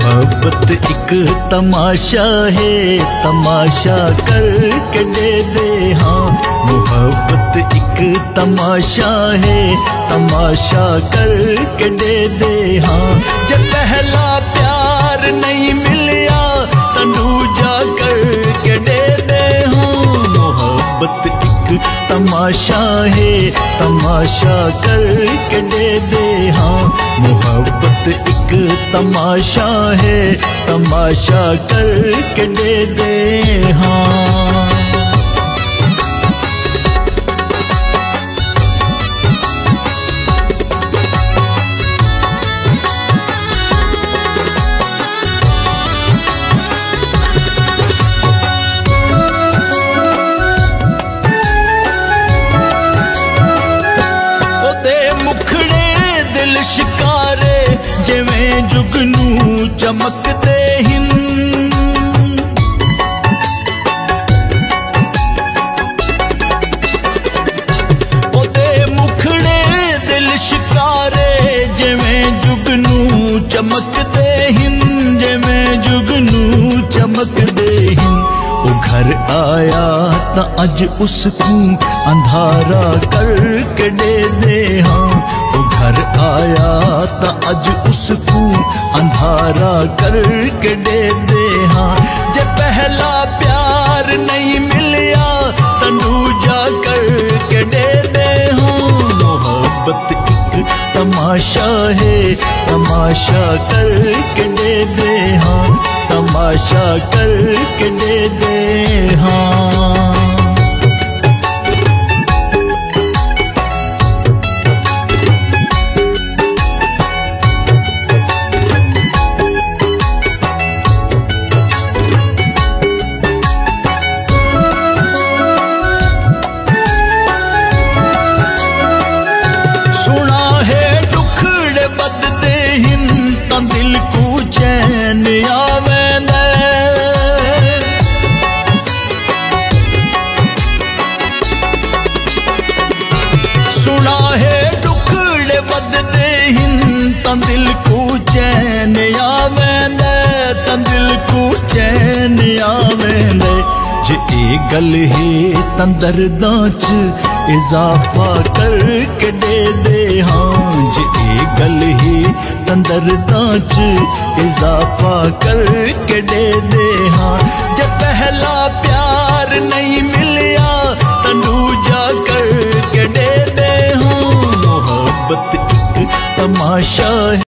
मोहब्बत एक तमाशा है, तमाशा करके दे दे हाँ। मोहब्बत एक तमाशा है, तमाशा करके दे दे हाँ। जब पहला प्यार नहीं मिलिया तो दूजा करके दे दे हाँ। मोहब्बत एक तमाशा है, तमाशा करके दे दे हाँ। मोहब्बत एक तमाशा है, तमाशा करके दे दे हाँ। शिकारे जिवें जुगनू चमकदे हिन, ओदे मुखड़े दिल शिकारे जिवें जुगनू चमकदे हिन, जिवें जुगनू चमकदे हिन। वो घर आया ता अज उसको अंधारा करके दे दे हाँ। वो घर आया ता अज उसको अंधारा करके दे दे हाँ। जब पहला प्यार नहीं मिलिया तो दूजा करके दे दे हाँ। मोहब्बत एक तमाशा है, तमाशा करके दे दे हाँ। तमाशा करके दे दे हाँ। सुना है दुखड़े बददे हिन तां दिल को चैन आवे न। सुना है दुखड़े बददे हिन तां दिल को चैन आवे न, तां दिल को चैन आवे न। जे ए गल है तां दर्दां च इजाफा करके दे दे हाँ। जे ए गल है तां दर्दां च इजाफा करके दे दे हाँ। जब पहला प्यार नहीं मिलिया तो दूजा करके दे दे हाँ। मोहब्बत एक तमाशा है।